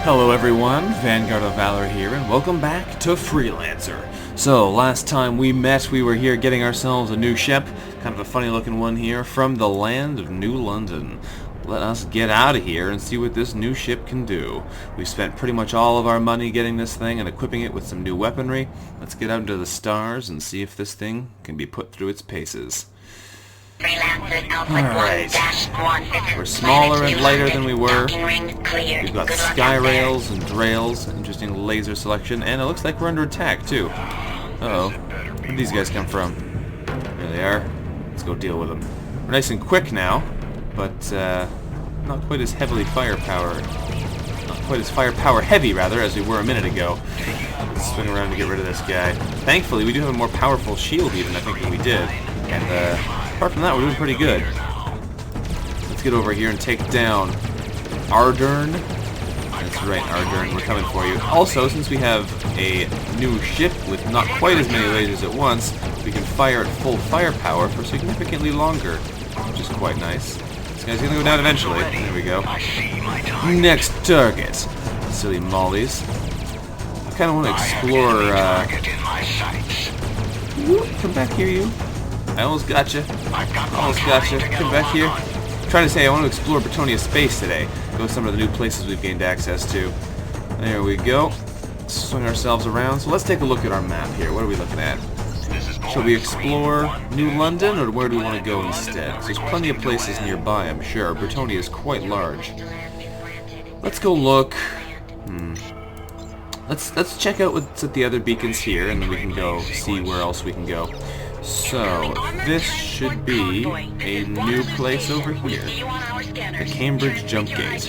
Hello everyone, VanguardOfValor here, and welcome back to Freelancer. So, last time we met, we were here getting ourselves a new ship, kind of a funny looking one here, from the land of New London. Let us get out of here and see what this new ship can do. We've spent pretty much all of our money getting this thing and equipping it with some new weaponry. Let's get out into the stars and see if this thing can be put through its paces. Alright, we're smaller and lighter than we were. We've got sky rails and drails, interesting laser selection, and it looks like we're under attack too. Uh-oh, where did these guys come from? There they are. Let's go deal with them. We're nice and quick now, but not quite as heavily firepower. Not quite as firepower heavy, rather, as we were a minute ago. Let's swing around to get rid of this guy. Thankfully, we do have a more powerful shield even, I think, than we did. And apart from that, we're doing pretty good. Let's get over here and take down Ardern. That's right, Ardern, we're coming for you. Also, since we have a new ship with not quite as many lasers at once, we can fire at full firepower for significantly longer, which is quite nice. This guy's gonna go down eventually. There we go. Next target. Silly mollies. I kind of want to explore, come back here, you. I almost gotcha. Almost gotcha. Come back here. I'm trying to say I want to explore Bretonia space today. Go to some of the new places we've gained access to. There we go. Swing ourselves around. So let's take a look at our map here. What are we looking at? Shall we explore New London, or where do we want to go instead? There's plenty of places nearby, I'm sure. Bretonia is quite large. Let's go look. Let's check out what's at the other beacons here, and then we can go see where else we can go. So, this should be a new place over here. The Cambridge Jump Gate.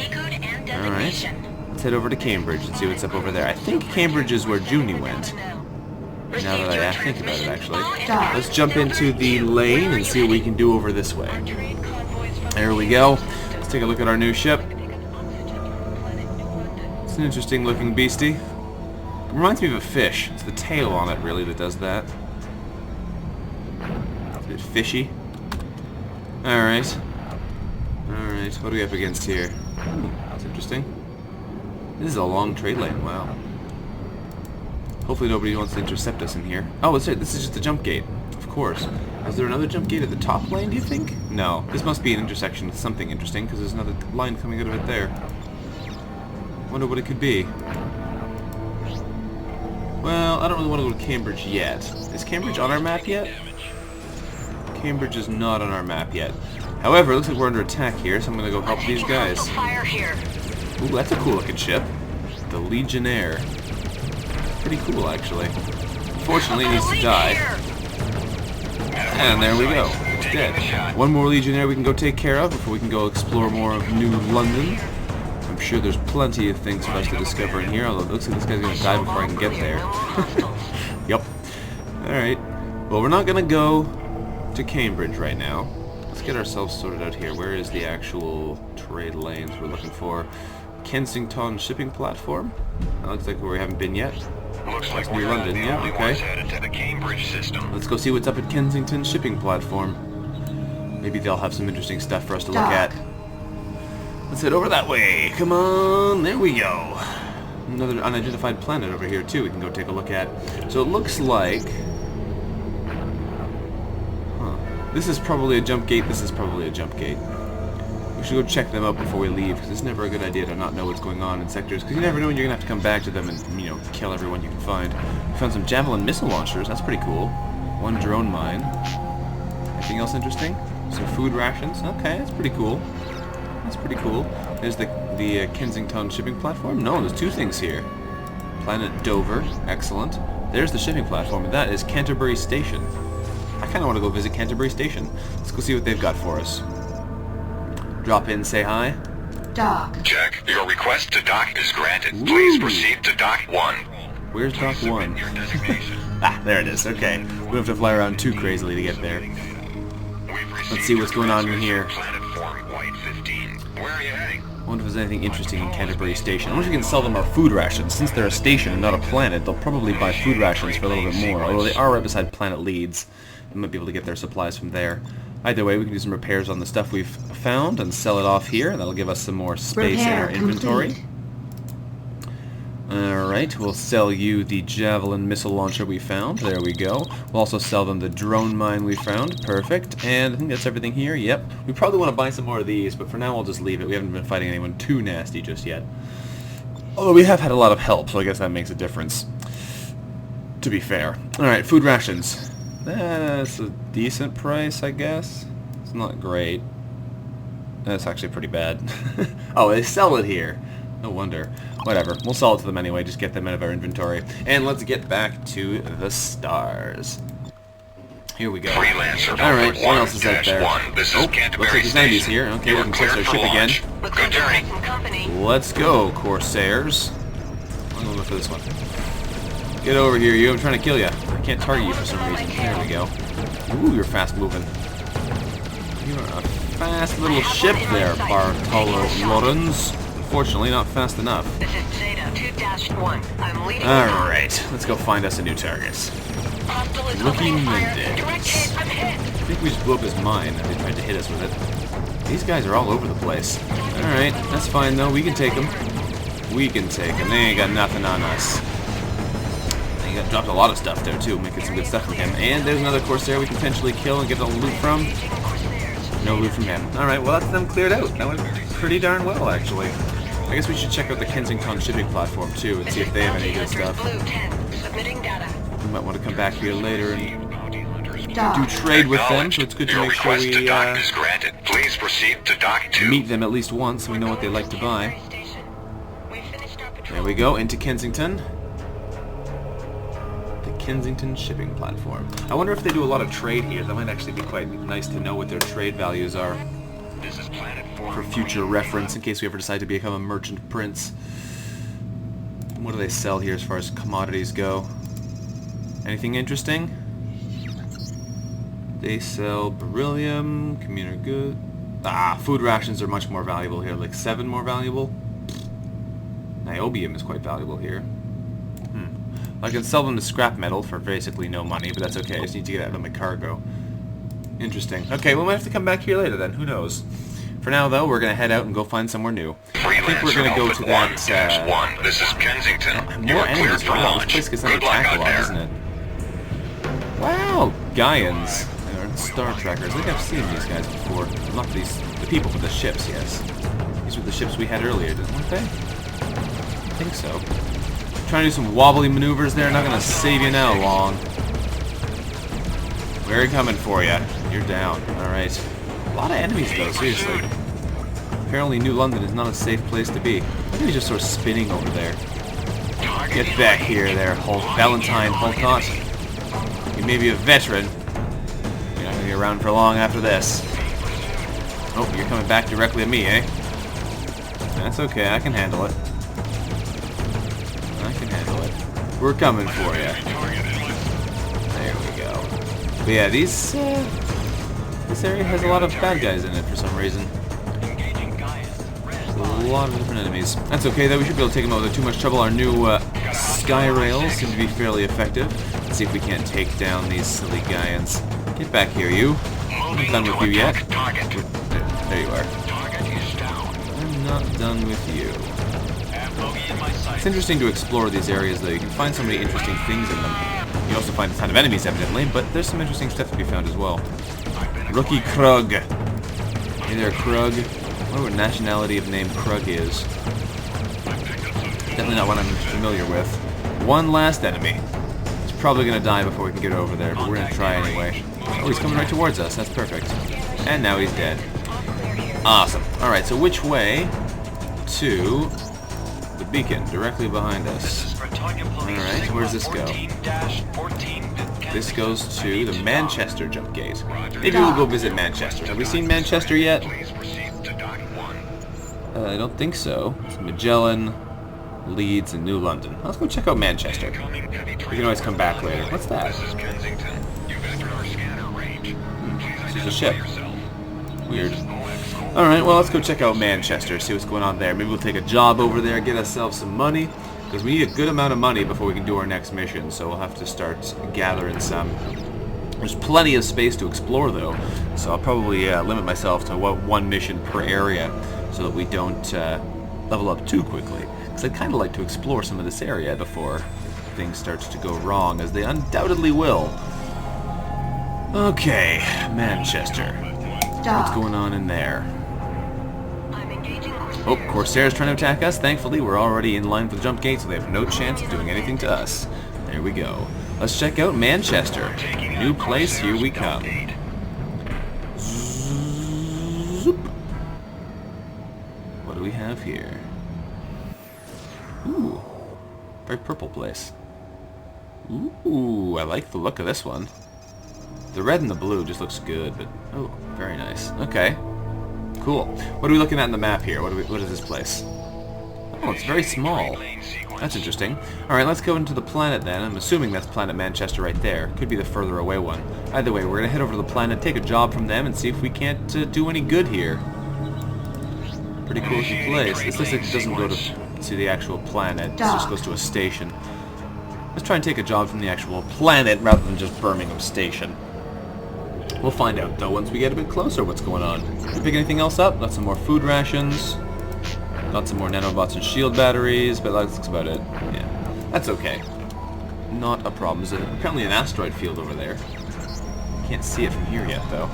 Alright. Let's head over to Cambridge and see what's up over there. I think Cambridge is where Junie went. Now that I think about it, actually. Let's jump into the lane and see what we can do over this way. There we go. Let's take a look at our new ship. It's an interesting looking beastie. It reminds me of a fish. It's the tail on it, really, that does that. A bit fishy. Alright. Alright, what do we have against here? That's interesting. This is a long trade lane, wow. Hopefully nobody wants to intercept us in here. Oh, that's right, this is just the jump gate. Of course. Is there another jump gate at the top lane, do you think? No. This must be an intersection with something interesting, because there's another line coming out of it there. Wonder what it could be. Well, I don't really want to go to Cambridge yet. Is Cambridge on our map yet? Cambridge is not on our map yet. However, it looks like we're under attack here, so I'm going to go help these guys. Ooh, that's a cool looking ship. The Legionnaire. Pretty cool, actually. Unfortunately, it needs to die. And there we go. It's dead. One more Legionnaire we can go take care of before we can go explore more of New London. I'm sure there's plenty of things for us to discover in here, although it looks like this guy's going to die before I can get there. Yep. Alright. Well, we're not going to go to Cambridge right now. Let's get ourselves sorted out here. Where is the actual trade lanes we're looking for? Kensington shipping platform? That looks like where we haven't been yet. Looks like New London, yeah, okay. Headed to the Cambridge system. Let's go see what's up at Kensington shipping platform. Maybe they'll have some interesting stuff for us to look at. Let's head over that way. Come on, there we go. Another unidentified planet over here too we can go take a look at. So it looks like... This is probably a jump gate, this is probably a jump gate. We should go check them out before we leave, because it's never a good idea to not know what's going on in sectors, because you never know when you're going to have to come back to them and, you know, kill everyone you can find. We found some Javelin missile launchers, that's pretty cool. One drone mine. Anything else interesting? Some food rations, okay, that's pretty cool. That's pretty cool. There's the Kensington shipping platform. No, there's two things here. Planet Dover, excellent. There's the shipping platform, and that is Canterbury Station. I kind of want to go visit Canterbury Station. Let's go see what they've got for us. Drop in, say hi. Dock. Check. Your request to dock is granted. Please proceed to dock 1. Where's dock 1? Ah, there it is. Okay. We don't have to fly around too crazily to get there. Let's see what's going on in here. Where are you heading? I wonder if there's anything interesting in Canterbury Station. I wonder if we can sell them our food rations. Since they're a station and not a planet, they'll probably buy food rations for a little bit more. Although they are right beside Planet Leeds. We might be able to get their supplies from there. Either way, we can do some repairs on the stuff we've found and sell it off here. That'll give us some more space in our inventory. Alright, we'll sell you the javelin missile launcher we found. There we go. We'll also sell them the drone mine we found. Perfect. And I think that's everything here. Yep. We probably want to buy some more of these, but for now we'll just leave it. We haven't been fighting anyone too nasty just yet. Although we have had a lot of help, so I guess that makes a difference. To be fair. Alright, food rations. That's a decent price, I guess. It's not great. That's actually pretty bad. Oh, they sell it here. No wonder. Whatever. We'll sell it to them anyway. Just get them out of our inventory. And let's get back to the stars. Here we go. Freelancer Alright, what else is out there? This Oh, is looks like Canterbury there's enemies Station. here. Okay, we You're can test our cleared for ship again. launch. Good journey. Let's go, Corsairs. I'm gonna go for this one. Get over here, you. I'm trying to kill you. I can't target you for some reason. There we go. Ooh, you're fast moving. You're a fast little ship there, Bartolo Lorenz. Unfortunately, not fast enough. This is Zeta 2-1. I'm leading. Alright, let's go find us a new target. Rookie Mendez. I'm hit. I think we just blew up his mine and they tried to hit us with it. These guys are all over the place. Alright, that's fine though. We can take them. We can take them. They ain't got nothing on us. He got dropped a lot of stuff there too, making some good stuff from him. And there's another Corsair we can potentially kill and get all the loot from. No loot from him. Alright, well that's them cleared out. That went pretty darn well actually. I guess we should check out the Kensington shipping platform too and see if they have any good stuff. Submitting data. We might want to come back here later and do trade with them, so it's good to Your make sure request to we dock is granted. Please proceed to dock 2. meet them at least once so we know what they like to buy. There we go, into Kensington. The Kensington shipping platform. I wonder if they do a lot of trade here. That might actually be quite nice to know what their trade values are. This is Planet 4. For future reference, in case we ever decide to become a merchant prince. What do they sell here as far as commodities go? Anything interesting? They sell beryllium, commuter goods. Food rations are much more valuable here. Like 7 more valuable? Niobium is quite valuable here. I can sell them to scrap metal for basically no money, but that's okay. I just need to get out of my cargo. Interesting. Okay, we might have to come back here later then. Who knows? For now, though, we're going to head out and go find somewhere new. I think we're going to go to that, 1. This is Kensington. You more are cleared enemies. for Wow, this launch. place gets Good luck attacked a out lot, there. isn't it? Wow, Gaians. They're Star Trekkers. I think I've seen these guys before. Not the people, but the ships, yes. These were the ships we had earlier, weren't they? I think so. Trying to do some wobbly maneuvers there. Not going to save you now long. We're coming for you. You're down. Alright. A lot of enemies, though, seriously. Apparently New London is not a safe place to be. Look at me just sort of spinning over there. Get back here there, Valentine Holcott. You may be a veteran. You're not going to be around for long after this. Oh, you're coming back directly at me, eh? That's okay, I can handle it. I can handle it. We're coming for you. There we go. But yeah, this area has a lot of bad guys in it for some reason. A lot of different enemies. That's okay though, we should be able to take them out without too much trouble. Our new sky rails seem to be fairly effective. Let's see if we can't take down these silly Gaians. Get back here, you. I'm not done with you yet. There you are. I'm not done with you. It's interesting to explore these areas though. You can find so many interesting things in them. You also find a ton of enemies evidently, but there's some interesting stuff to be found as well. Rookie Krug. Hey there, Krug. I wonder what nationality of name Krug is. Definitely not one I'm familiar with. One last enemy. He's probably going to die before we can get over there, but we're going to try anyway. Oh, he's coming right towards us. That's perfect. And now he's dead. Awesome. Alright, so which way to the beacon? Directly behind us. Alright, where's this go? This goes to the Manchester jump gate. Maybe we'll go visit Manchester. Have we seen Manchester yet? I don't think so. It's Magellan, Leeds, and New London. Let's go check out Manchester. We can always come back later. What's that? This is a ship. Weird. Alright, well, let's go check out Manchester, see what's going on there. Maybe we'll take a job over there, get ourselves some money, because we need a good amount of money before we can do our next mission, so we'll have to start gathering some. There's plenty of space to explore, though, so I'll probably limit myself to one mission per area, so that we don't level up too quickly. Because So I'd kind of like to explore some of this area before things start to go wrong, as they undoubtedly will. Okay, Manchester. What's going on in there? I'm engaging Corsairs. Oh, Corsairs trying to attack us. Thankfully, we're already in line for the jump gate, so they have no chance of doing anything to us. There we go. Let's check out Manchester. New place, here we come. Zoop. What do we have here? Ooh, very purple place. Ooh, I like the look of this one. The red and the blue just looks good, but oh, very nice. Okay, cool. What are we looking at in the map here? What is this place? Oh, it's very small. That's interesting. Alright, let's go into the planet then. I'm assuming that's Planet Manchester right there. Could be the further away one. Either way, we're going to head over to the planet, take a job from them, and see if we can't do any good here. Pretty cool looking place. This looks like it doesn't go to the actual planet. It just goes to a station. Let's try and take a job from the actual planet rather than just Birmingham Station. We'll find out, though, once we get a bit closer what's going on. Did we pick anything else up? Got some more food rations. Got some more nanobots and shield batteries, but that looks about it. Yeah, that's okay. Not a problem. There's apparently an asteroid field over there. Can't see it from here yet, though.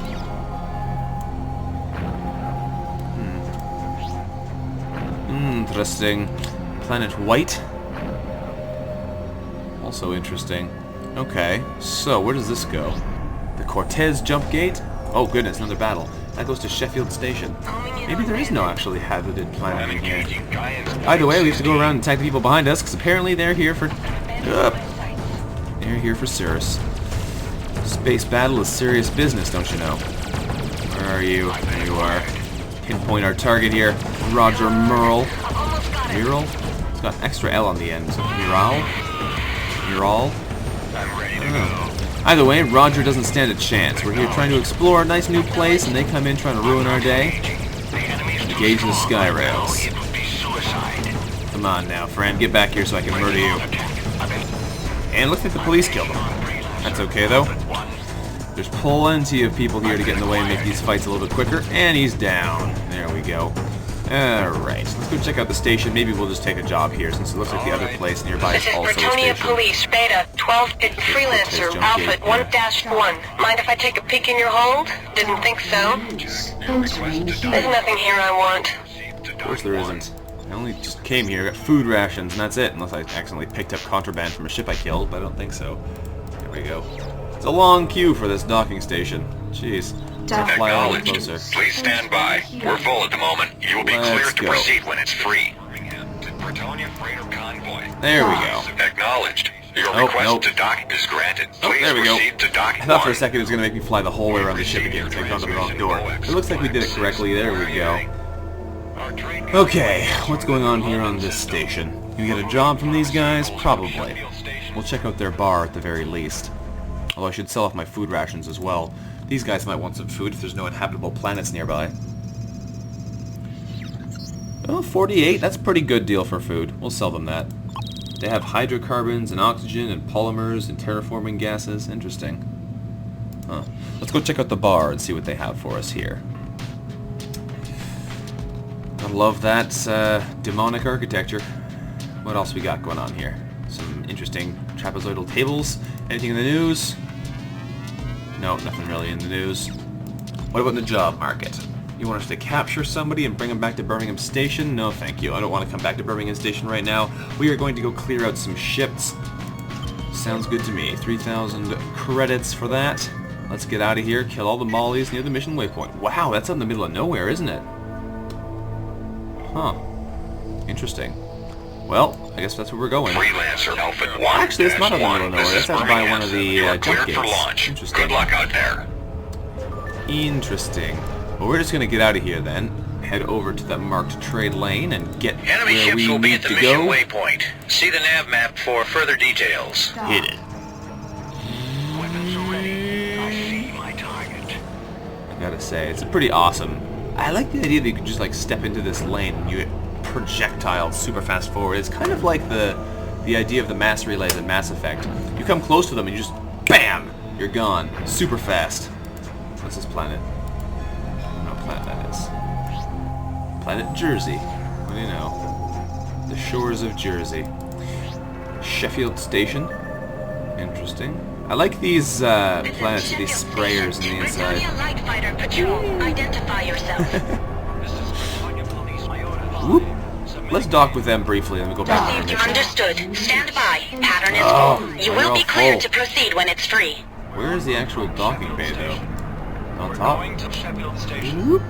Interesting. Planet White. Also interesting. Okay, so where does this go? The Cortez jump gate? Oh goodness, another battle. That goes to Sheffield Station. Maybe there is no actually habited planet in here. Either way, we have to go around and attack the people behind us, because apparently they're here for... they're here for Cirrus. Space battle is serious business, don't you know? Where are you? There you are. Pinpoint our target here. Roger Merle. Mural? It's got an extra L on the end. So Mural? Mural? Either way, Roger doesn't stand a chance. We're here trying to explore a nice new place, and they come in trying to ruin our day. Engage the sky rails. Come on now, friend. Get back here so I can murder you. And looks like the police killed him. That's okay, though. There's plenty of people here to get in the way and make these fights a little bit quicker. And he's down. There we go. Alright, let's go check out the station. Maybe we'll just take a job here, since it looks like the other place nearby is also a station. This is Bretonia Police, Beta 12, Freelancer, Alpha 1-1. Mind if I take a peek in your hold? Didn't think so. There's nothing here I want. Of course there isn't. I only just came here, got food rations, and that's it. Unless I accidentally picked up contraband from a ship I killed, but I don't think so. There we go. It's a long queue for this docking station. Jeez. Fly a little closer. Please stand by. We're full at the moment. You will be cleared to proceed when it's free. There we go. Acknowledged. Your request to dock is granted. Please there we go. proceed to dock I thought for a second it was going to make me fly the whole way around the ship again, so I found the wrong door. It looks like we did it correctly. There we go. Okay, what's going on here on this station? Can we get a job from these guys? Probably. We'll check out their bar at the very least. Although I should sell off my food rations as well. These guys might want some food if there's no inhabitable planets nearby. Oh, 48. That's a pretty good deal for food. We'll sell them that. They have hydrocarbons and oxygen and polymers and terraforming gases. Interesting. Huh. Let's go check out the bar and see what they have for us here. I love that demonic architecture. What else we got going on here? Some interesting trapezoidal tables. Anything in the news? No, nothing really in the news. What about in the job market? You want us to capture somebody and bring them back to Birmingham Station? No, thank you. I don't want to come back to Birmingham Station right now. We are going to go clear out some ships. Sounds good to me. 3,000 credits for that. Let's get out of here, kill all the mollies near the mission waypoint. Wow, that's out in the middle of nowhere, isn't it? Huh. Interesting. Well, I guess that's where we're going. Freelancer Alpha 1. Actually, it's not out in the middle of nowhere. That's out by one of the jump gates. Interesting. Good luck out there. Interesting. Well, we're just going to get out of here then. Head over to that marked trade lane and get Enemy where ships we will be need at the to mission go. waypoint. See the nav map for further details. Hit it. Weapons are ready. I see my target. I gotta say, it's pretty awesome. I like the idea that you could just like step into this lane and you get projectile super fast forward. It's kind of like the idea of the mass relays in Mass Effect. You come close to them and you just BAM! You're gone. Super fast. What's this planet? I don't know what planet that is. Planet Jersey. What do you know? The shores of Jersey. Sheffield Station. Interesting. I like these planets with these sprayers in the inside. Light fighter patrol. Identify yourself. Whoop. Let's dock with them briefly and then we'll go back to the mission. Understood. Stand by. Pattern is full. You will be cleared to proceed when it's free. Where is the actual docking bay, though? On top? Going to Sheffield Station. Whoop.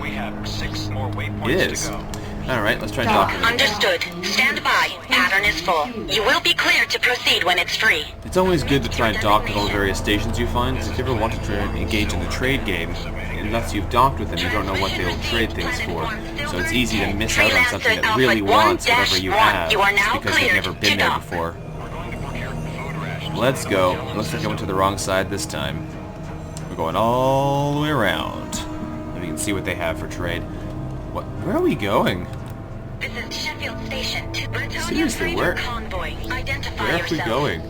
We have 6 more It waypoints is. to go. Alright, let's try and dock with them. Understood. Stand by. Pattern is full. You will be cleared to proceed when it's free. It's always good to try and dock with all the various stations you find, because if you ever want to try and engage in the trade game, unless you've docked with them, you don't know what they'll trade things for. So it's easy to miss out on something that really wants whatever you have, just because they've never been there before. Let's go. Looks like I went to the wrong side this time. We're going all the way around. And we can see what they have for trade. What? Where are we going? This is Sheffield Station. Seriously, where? Convoy. Identify Where are we yourself. going?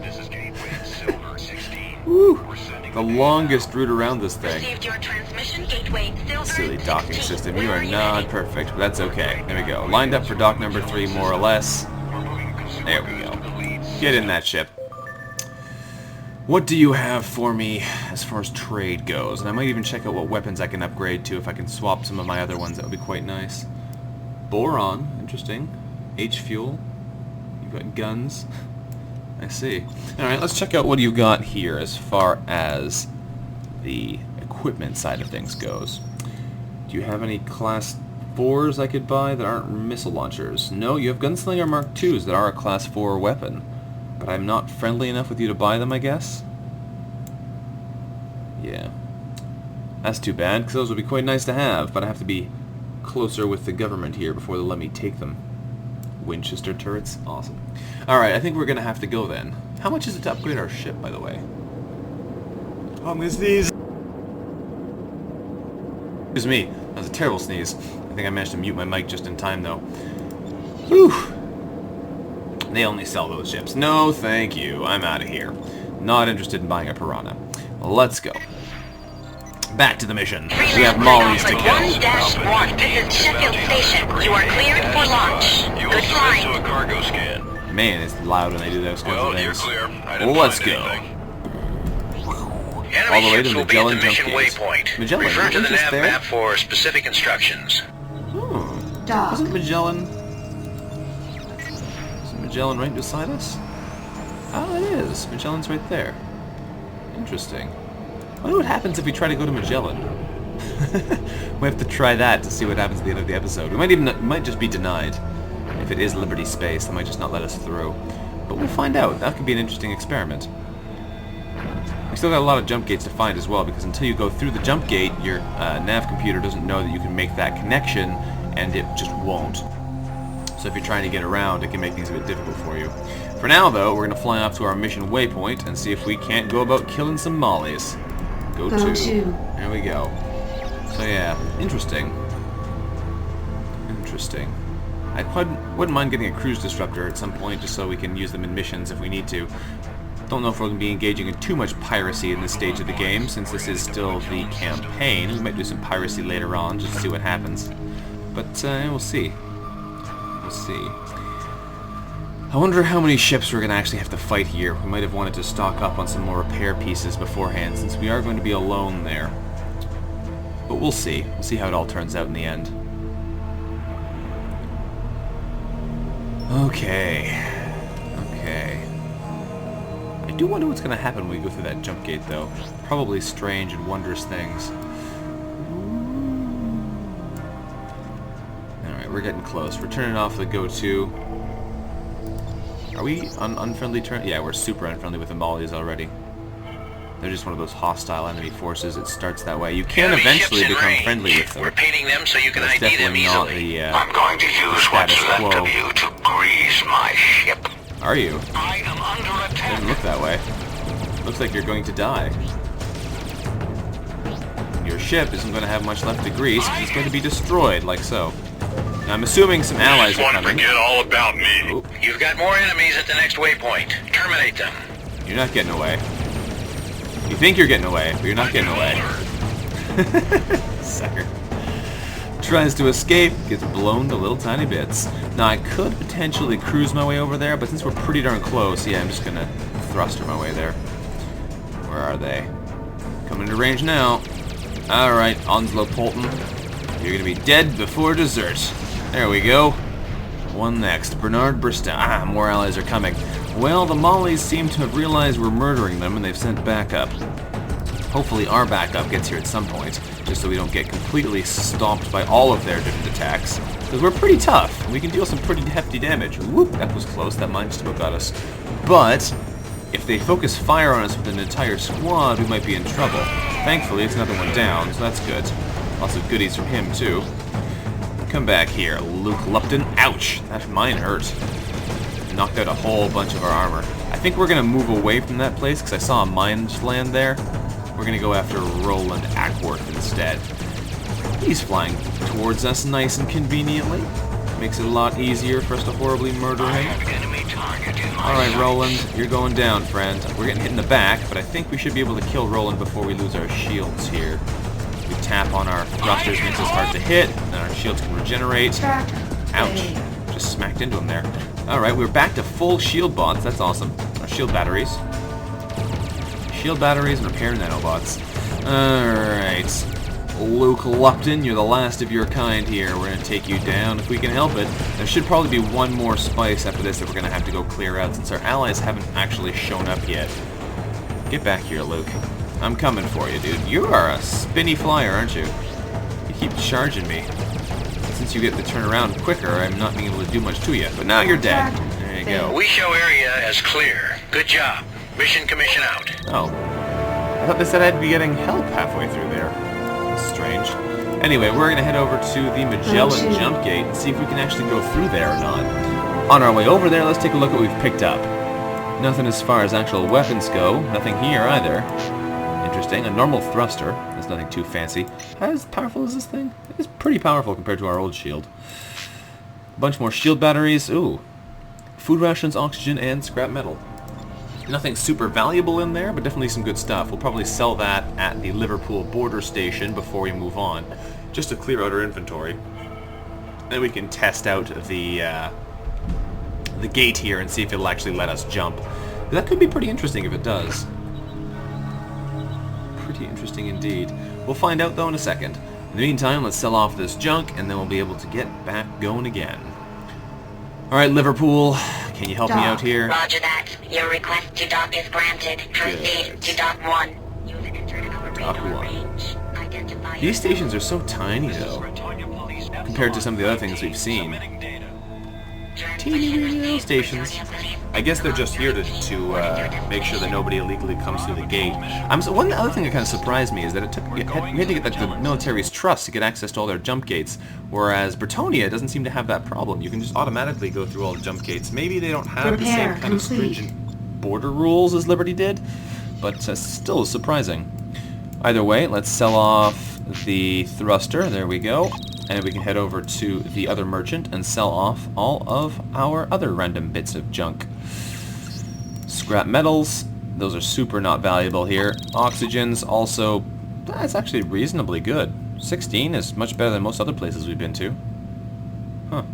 This is Gateway Silver 16. Woo! We're sending The longest route around this thing. Received your transmission. Gateway Silver Silly docking 16. system. You Where are you not heading? perfect, but that's okay. There we go. Lined up for dock number 3, more or less. There we go. Get in that ship. What do you have for me as far as trade goes? And I might even check out what weapons I can upgrade to. If I can swap some of my other ones, that would be quite nice. Boron, interesting. H-fuel. You've got guns. I see. Alright, let's check out what you've got here as far as the equipment side of things goes. Do you have any Class 4s I could buy that aren't missile launchers? No, you have Gunslinger Mark IIs that are a Class 4 weapon. But I'm not friendly enough with you to buy them, I guess? Yeah. That's too bad, because those would be quite nice to have, but I have to be closer with the government here before they'll let me take them. Winchester turrets? Awesome. Alright, I think we're going to have to go then. How much is it to upgrade our ship, by the way? I'm going to sneeze. Excuse me. That was a terrible sneeze. I think I managed to mute my mic just in time, though. Whew. They only sell those ships. No, thank you. I'm out of here. Not interested in buying a Piranha. Let's go. Back to the mission. We have mollies to kill. 1-1. This is Sheffield Station. You are cleared for launch. You Good will submit flying. to a cargo scan. Man, it's loud when they do those kinds of Well, you're things. clear. I didn't Let's find go. anything. All the Enemy way to ships will be at Magellan the mission jump gates. waypoint. Magellan, Refer to we're the just nav there? map for specific instructions. Isn't Magellan... Isn't Magellan right beside us? Oh, it is. Magellan's right there. Interesting. I wonder what happens if we try to go to Magellan. We have to try that to see what happens at the end of the episode. We might just be denied. If it is Liberty Space, they might just not let us through. But we'll find out. That could be an interesting experiment. We still got a lot of jump gates to find as well, because until you go through the jump gate, your nav computer doesn't know that you can make that connection, and it just won't. So if you're trying to get around, it can make things a bit difficult for you. For now, though, we're going to fly off to our mission waypoint and see if we can't go about killing some mollies. Go to. There we go. So yeah, interesting. Interesting. I wouldn't mind getting a cruise disruptor at some point, just so we can use them in missions if we need to. Don't know if we're going to be engaging in too much piracy in this stage of the game, since this is still the campaign. We might do some piracy later on, just to see what happens. But we'll see. We'll see. I wonder how many ships we're going to actually have to fight here. We might have wanted to stock up on some more repair pieces beforehand, since we are going to be alone there. But we'll see. We'll see how it all turns out in the end. Okay. Okay. I do wonder what's going to happen when we go through that jump gate, though. Probably strange and wondrous things. Alright, we're getting close. We're turning off the go-to. Are we on unfriendly terms? Yeah, we're super unfriendly with the mollies already. They're just one of those hostile enemy forces. It starts that way. You can Enemy eventually ships in become range. friendly with them. We're painting them so you can That's ID them definitely not easily. the I'm going to use what's status left quo. of you to grease my ship. Are you? I am under attack. Doesn't look that way. Looks like you're going to die. Your ship isn't going to have much left to grease, because it's going to be destroyed, like so. Now, I'm assuming some allies are coming. all about me. Oh, You've got more enemies at the next waypoint. Terminate them. you're not getting away. You think you're getting away, but you're not getting away. Sucker. tries to escape, gets blown to little tiny bits. Now I could potentially cruise my way over there, but since we're pretty darn close, yeah, I'm just gonna thruster my way there. Where are they? Coming to range now. Alright, Onslow Polton. You're gonna be dead before dessert. There we go. One next. Bernard Bristow. Ah, more allies are coming. Well, the Mollies seem to have realized we're murdering them and they've sent backup. Hopefully our backup gets here at some point, just so we don't get completely stomped by all of their different attacks. Because we're pretty tough, and we can deal some pretty hefty damage. Whoop, that was close, that mine just about got us. But, if they focus fire on us with an entire squad, we might be in trouble. Thankfully, it's another one down, so that's good. Lots of goodies from him, too. Come back here, Luke Lupton. Ouch, that mine hurt. Knocked out a whole bunch of our armor. I think we're going to move away from that place, because I saw a mine land there. We're going to go after Roland Ackworth instead. He's flying towards us nice and conveniently. Makes it a lot easier for us to horribly murder him. Alright, Roland, you're going down, friend. We're getting hit in the back, but I think we should be able to kill Roland before we lose our shields here. We tap on our thrusters, makes us hard to hit, and our shields can regenerate. Ouch. Just smacked into him there. Alright, we're back to full shield bots. That's awesome. Our shield batteries. Shield batteries and repair nanobots. Alright. Luke Lupton, you're the last of your kind here. We're going to take you down if we can help it. There should probably be one more spice after this that we're going to have to go clear out since our allies haven't actually shown up yet. Get back here, Luke. I'm coming for you, dude. You are a spinny flyer, aren't you? You keep charging me. Since you get to turn around quicker, I'm not being able to do much to you. But now you're dead. There you go. We show area as clear. Good job. Mission commission out. Oh. I thought they said I'd be getting help halfway through there. That's strange. Anyway, we're going to head over to the Magellan jump gate and see if we can actually go through there or not. On our way over there, let's take a look at what we've picked up. Nothing as far as actual weapons go. Nothing here either. Interesting. A normal thruster. That's nothing too fancy. How powerful is this thing? It's pretty powerful compared to our old shield. A bunch more shield batteries. Ooh. Food rations, oxygen, and scrap metal. Nothing super valuable in there, but definitely some good stuff. We'll probably sell that at the Liverpool border station before we move on, just to clear out our inventory. Then we can test out the gate here and see if it'll actually let us jump. That could be pretty interesting if it does. Pretty interesting indeed. We'll find out though in a second. In the meantime, let's sell off this junk and then we'll be able to get back going again. Alright, Liverpool, can you help me out here? Roger that. Your request to dock is granted. Proceed to dock 1. You've entered our Dock radar 1. range. Identify These stations are so tiny though, compared to some of the other things we've seen. Teeny weeny little stations. I guess they're just here to make sure that nobody illegally comes through the gate. One other thing that kind of surprised me is that we had to get the military's trust to get access to all their jump gates, whereas Bretonia doesn't seem to have that problem. You can just automatically go through all the jump gates. Maybe they don't have the same kind of stringent border rules as Liberty did, but still surprising. Either way, let's sell off the thruster. There we go. And we can head over to the other merchant and sell off all of our other random bits of junk. Scrap metals, those are super not valuable here. Oxygens also, that's actually reasonably good. 16 is much better than most other places we've been to. Huh.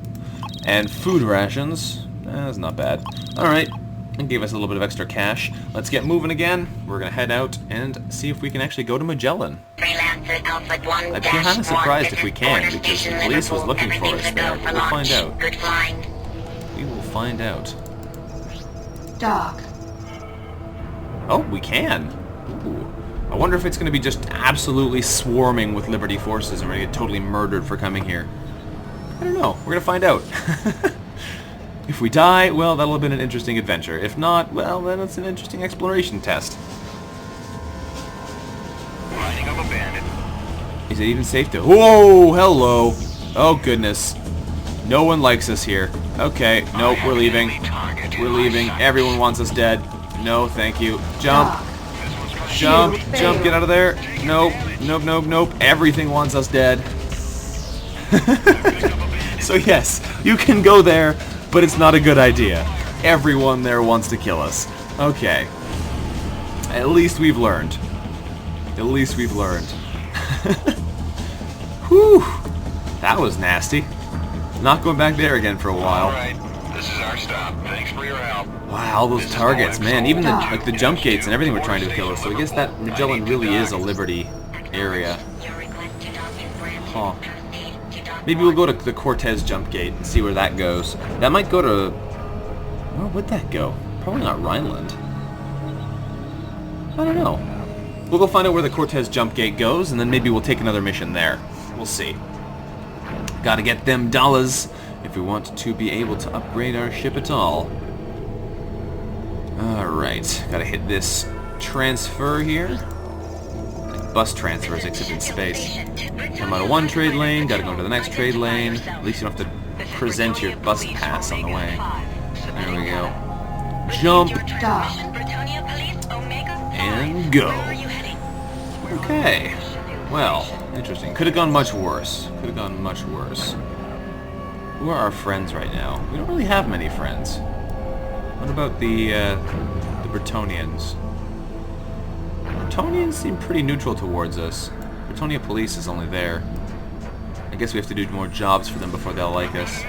And food rations, that's not bad. Alright, and gave us a little bit of extra cash. Let's get moving again. We're going to head out and see if we can actually go to Magellan. Freelancer Alpha 1 I'd be kind of surprised if we can, because the police was looking for us there. We'll find out. Good flying. We will find out. Dock. Oh, we can. Ooh. I wonder if it's going to be just absolutely swarming with Liberty forces and we're going to get totally murdered for coming here. I don't know. We're going to find out. If we die, well, that'll have been an interesting adventure. If not, well, then it's an interesting exploration test. Riding of a bandit. Is it even safe to... Whoa! Hello! Oh, goodness. No one likes us here. Okay, nope, we're leaving. We're leaving. Everyone wants us dead. No, thank you. Jump! Jump! Jump! Get out of there! Nope. Nope, nope, nope. Everything wants us dead. So yes, you can go there, but it's not a good idea. Everyone there wants to kill us. Okay. At least we've learned. At least we've learned. Whew! That was nasty. Not going back there again for a while. Alright, this is our stop. Thanks for your help. Wow, all those targets, man. Even the jump gates and everything were trying to kill us. So I guess that Magellan really is a Liberty area. Huh. Maybe we'll go to the Cortez jump gate and see where that goes. That might go to... Where would that go? Probably not Rhineland. I don't know. We'll go find out where the Cortez jump gate goes, and then maybe we'll take another mission there. We'll see. Gotta get them dollars if we want to be able to upgrade our ship at all. Alright, gotta hit this transfer here. Like bus transfers, except in space. Come out of one trade lane, gotta go into the next trade lane. At least you don't have to present your bus pass on the way. There we go. Jump. And go. Okay. Well, interesting. Could have gone much worse. Could have gone much worse. Who are our friends right now? We don't really have many friends. What about the Bretonians? Bretonians seem pretty neutral towards us. Bretonia police is only there. I guess we have to do more jobs for them before they'll like us.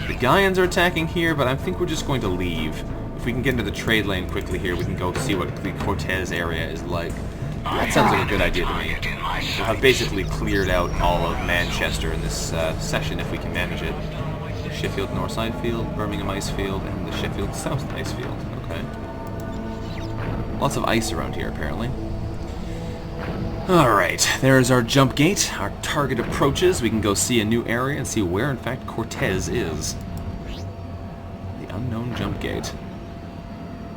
The Gaians are attacking here, but I think we're just going to leave. If we can get into the trade lane quickly here, we can go see what the Cortez area is like. That sounds like a good idea to me. We'll have basically cleared out all of Manchester in this session if we can manage it. Sheffield Northside Field, Birmingham Ice Field, and the Sheffield South Ice Field. Okay. Lots of ice around here, apparently. Alright, there's our jump gate. Our target approaches. We can go see a new area and see where, in fact, Cortez is. The unknown jump gate.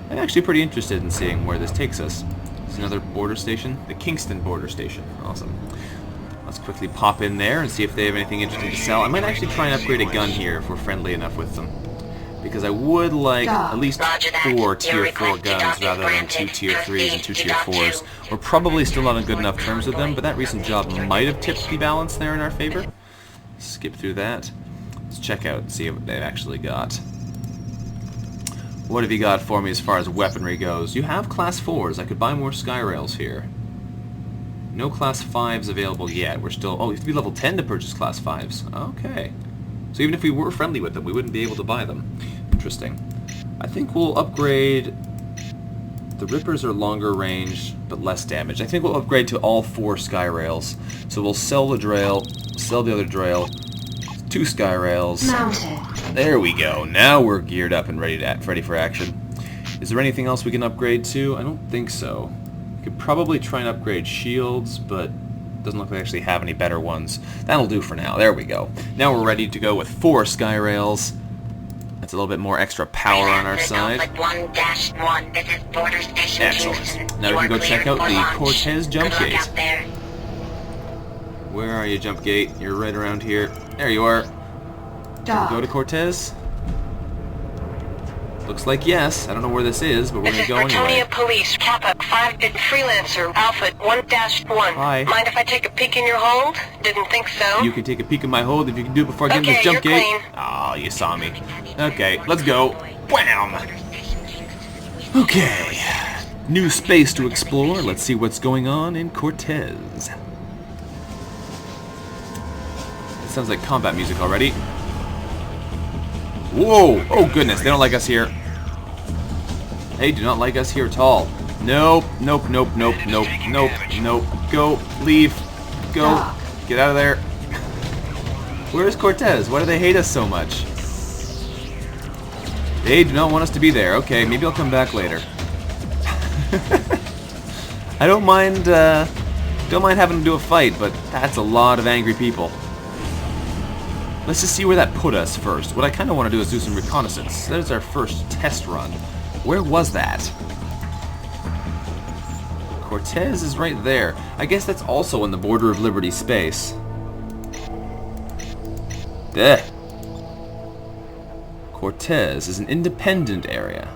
I'm actually pretty interested in seeing where this takes us. There's another border station. The Kingston border station. Awesome. Let's quickly pop in there and see if they have anything interesting to sell. I might actually try and upgrade a gun here if we're friendly enough with them. Because I would like at least 4 tier 4 guns rather than 2 tier 3s and 2 tier 4s. We're probably still not on good enough terms with them, but that recent job might have tipped the balance there in our favor. Skip through that. Let's check out and see what they've actually got. What have you got for me as far as weaponry goes? You have class 4s. I could buy more sky rails here. No class 5s available yet. We're still... Oh, you have to be level 10 to purchase class 5s. Okay. So even if we were friendly with them, we wouldn't be able to buy them. Interesting. I think we'll upgrade... The Rippers are longer range, but less damage. I think we'll upgrade to all 4 sky rails. So we'll sell the Drail, sell the other Drail, 2 sky rails. Mounted. There we go. Now we're geared up and ready for action. Is there anything else we can upgrade to? I don't think so. We could probably try and upgrade shields, but it doesn't look like we actually have any better ones. That'll do for now. There we go. Now we're ready to go with 4 sky rails. That's a little bit more extra power on our side. Excellent. Now we can go check out the Cortez jump gate. Where are you, jump gate? You're right around here. There you are. Go to Cortez? Looks like yes. I don't know where this is, but we're going to go anyway. Bretonia Police, Kappa, 5-bit Freelancer, Alpha 1-1. Hi. Mind if I take a peek in your hold? Didn't think so. You can take a peek in my hold if you can do it before I get in this jump you're gate. clean. Oh, you saw me. Okay, let's go. Wham! Okay. New space to explore. Let's see what's going on in Cortez. It sounds like combat music already. Whoa! Oh goodness, they don't like us here. They do not like us here at all. Nope, nope, nope, nope, nope, nope, nope. Go, leave, go, get out of there. Where's Cortez? Why do they hate us so much? They do not want us to be there. Okay, maybe I'll come back later. I don't mind having to do a fight, but that's a lot of angry people. Let's just see where that put us first. What I kind of want to do is do some reconnaissance. There's our first test run. Where was that? Cortez is right there. I guess that's also in the border of Liberty space. Duh. Cortez is an independent area.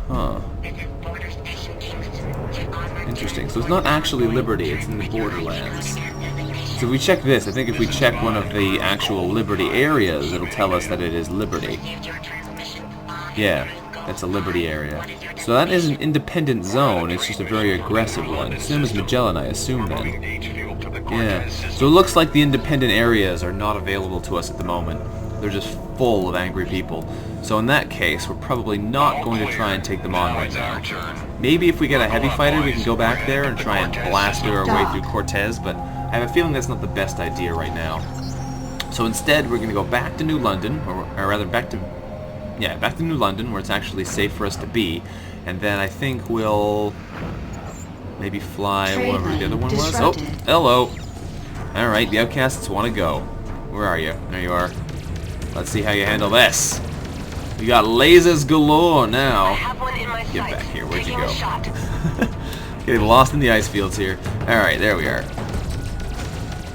Huh. Interesting. So it's not actually Liberty, it's in the borderlands. So if we check this, I think if we check one of the actual Liberty areas, it'll tell us that it is Liberty. Yeah. That's a Liberty area. So that is an independent zone, it's just a very aggressive one. Same as Magellan, I assume then. Yeah, so it looks like the independent areas are not available to us at the moment. They're just full of angry people. So in that case, we're probably not going to try and take them on right now. Maybe if we get a heavy fighter, we can go back there and try and blast our way through Cortez, but I have a feeling that's not the best idea right now. So instead, we're going to go back to New London, or rather back to New London, where it's actually safe for us to be, and then I think we'll maybe fly wherever the other one was. Oh, hello. Alright, the outcasts want to go. Where are you? There you are. Let's see how you handle this. You got lasers galore now. Get back here. Where'd you go? Getting lost in the ice fields here. Alright, there we are.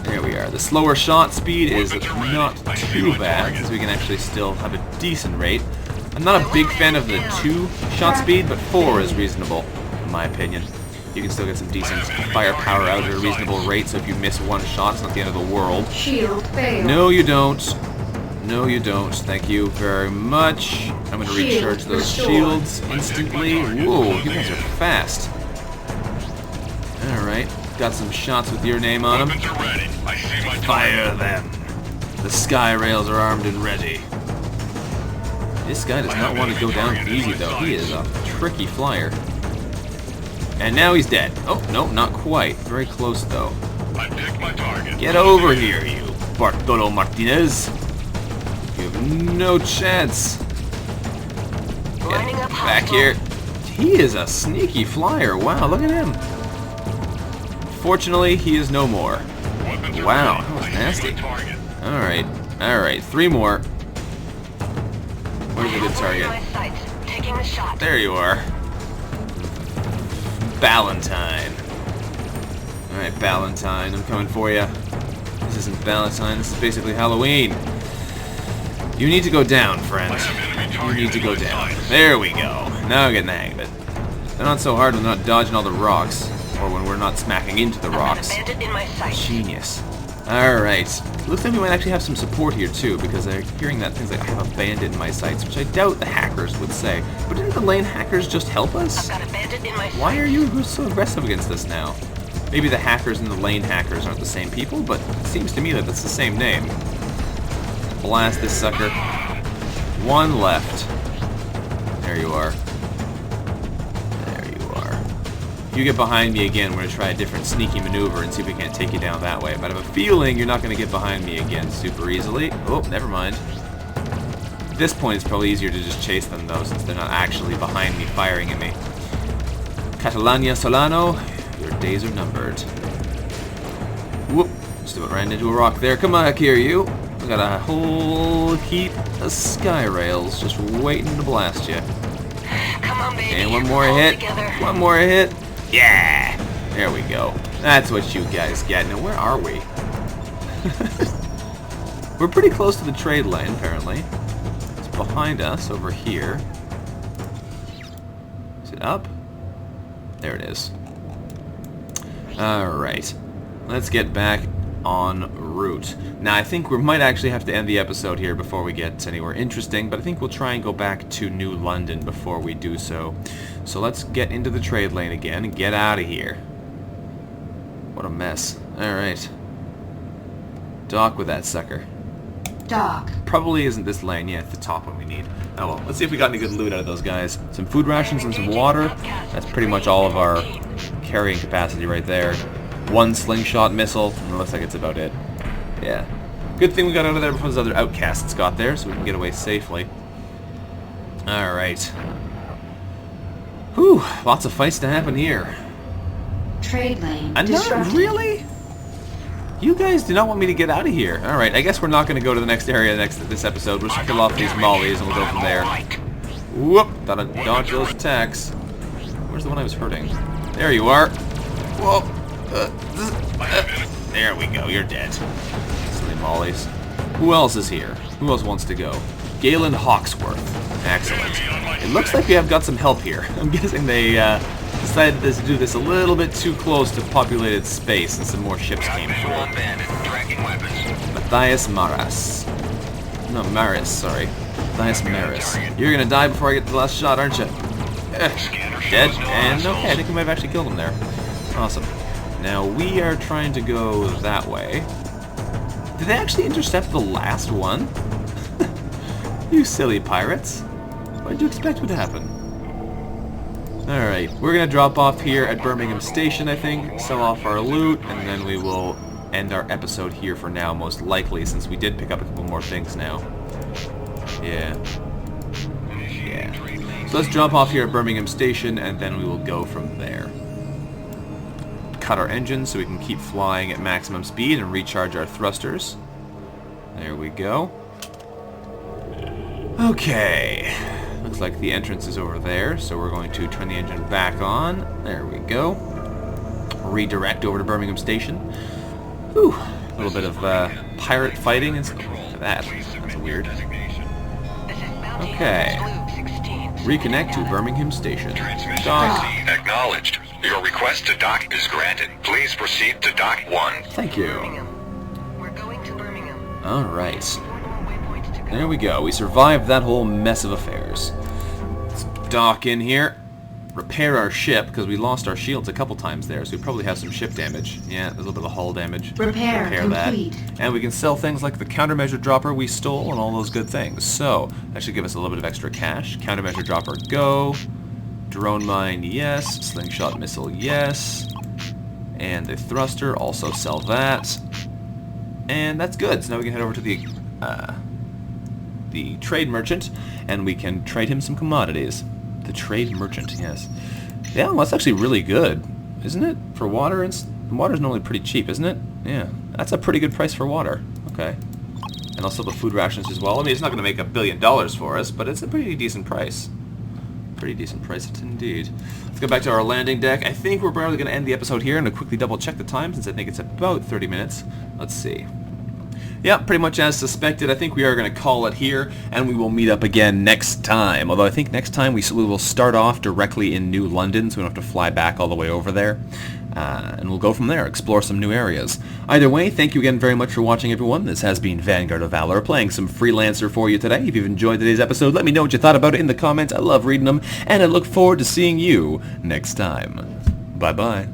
There we are. The slower shot speed is not too bad, so we can actually still have a decent rate. I'm not a big fan of the 2 shot speed, but 4 is reasonable, in my opinion. You can still get some decent firepower out at a reasonable rate, so if you miss 1 shot, it's not the end of the world. Shield failed. No, you don't. No, you don't. Thank you very much. I'm going to recharge those shields instantly. Whoa, you guys are fast. Alright, got some shots with your name on them. Fire them. The sky rails are armed and ready. This guy does not want to go down easy, though. He is a tricky flyer. And now he's dead. Oh, no, not quite. Very close, though. Get over here, you Bartolo Martinez. You have no chance. Get back here. He is a sneaky flyer. Wow, look at him. Fortunately, he is no more. Wow, that was nasty. Alright, alright, 3 more. Where's a good target? There you are. Valentine. Alright, Valentine, I'm coming for you. This isn't Valentine, this is basically Halloween. You need to go down, friend. You need to go down. There we go. Now I'm getting the hang of it. They're not so hard when they're not dodging all the rocks. Or when we're not smacking into the rocks. Genius. Alright. Looks like we might actually have some support here too, because they're hearing that things like I have a bandit in my sights, which I doubt the hackers would say. But didn't the lane hackers just help us? Why are you so aggressive against us now? Maybe the hackers and the lane hackers aren't the same people, but it seems to me that that's the same name. Blast this sucker. 1 left. There you are. There you are. If you get behind me again, we're going to try a different sneaky maneuver and see if we can't take you down that way. But I have a feeling you're not going to get behind me again super easily. Oh, never mind. At this point, it's probably easier to just chase them, though, since they're not actually behind me firing at me. Catalania Solano, your days are numbered. Whoop. Just about ran into a rock there. Come back here, you. We got a whole heap of sky rails just waiting to blast you. Come on, baby. And one more hit. One more hit. Yeah! There we go. That's what you guys get. Now, where are we? We're pretty close to the trade lane, apparently. It's behind us over here. Is it up? There it is. Alright. Let's get back en route. Now, I think we might actually have to end the episode here before we get anywhere interesting, but I think we'll try and go back to New London before we do so. So let's get into the trade lane again and get out of here. What a mess. Alright. Dock with that sucker. Dock. Probably isn't this lane. Yeah, it's the top one we need. Oh well, let's see if we got any good loot out of those guys. Some food rations and some water. That's pretty much all of our carrying capacity right there. 1 slingshot missile, and it looks like it's about it. Yeah. Good thing we got out of there before those other outcasts got there, so we can get away safely. Alright. Whew, lots of fights to happen here. Trade lane. And not really? You guys do not want me to get out of here. Alright, I guess we're not going to go to the next area this episode. We'll just kill off these mollies and we'll go from there. Whoop! Gotta dodge those attacks. Where's the one I was hurting? There you are. Whoa! There we go, you're dead. Silly mollies. Who else is here? Who else wants to go? Galen Hawksworth. Excellent. It looks like we have got some help here. I'm guessing they decided to do this a little bit too close to populated space and some more ships came through. Matthias Maras. No, Maris, sorry. Mathias Maris. You're gonna die before I get to the last shot, aren't you? Dead. And okay, I think we might have actually killed him there. Awesome. Now we are trying to go that way. Did they actually intercept the last one? You silly pirates. What did you expect would happen? Alright, we're going to drop off here at Birmingham Station, I think, sell off our loot, and then we will end our episode here for now, most likely, since we did pick up a couple more things now. Yeah. So let's drop off here at Birmingham Station, and then we will go from there. Cut our engines so we can keep flying at maximum speed and recharge our thrusters. There we go. Okay. Looks like the entrance is over there, so we're going to turn the engine back on. There we go. Redirect over to Birmingham Station. Whew. A little bit of pirate fighting and stuff like that. That's weird. Okay. Reconnect to Birmingham Station. Dock. Acknowledged. Your request to dock is granted. Please proceed to dock 1. Thank you. We're going to Birmingham. Alright. There we go. We survived that whole mess of affairs. Let's dock in here. Repair our ship, because we lost our shields a couple times there, so we probably have some ship damage. Yeah, there's a little bit of hull damage. Repair complete. That. And we can sell things like the countermeasure dropper we stole and all those good things. So, that should give us a little bit of extra cash. Countermeasure dropper, go. Drone mine, yes. Slingshot missile, yes. And the thruster, also sell that. And that's good. So now we can head over to the trade merchant, and we can trade him some commodities. The trade merchant, yes. Yeah, well, that's actually really good, isn't it? For water, water's normally pretty cheap, isn't it? Yeah, that's a pretty good price for water. Okay. And also the food rations as well. I mean, it's not going to make $1 billion for us, but it's a pretty decent price. Pretty decent price indeed. Let's go back to our landing deck. I think we're probably going to end the episode here. I'm going to quickly double check the time since I think it's about 30 minutes. Let's see. Yeah, pretty much as suspected. I think we are going to call it here, and we will meet up again next time. Although I think next time we will start off directly in New London, so we don't have to fly back all the way over there. And we'll go from there, explore some new areas. Either way, thank you again very much for watching, everyone. This has been Vanguard of Valor, playing some Freelancer for you today. If you've enjoyed today's episode, let me know what you thought about it in the comments. I love reading them, and I look forward to seeing you next time. Bye-bye.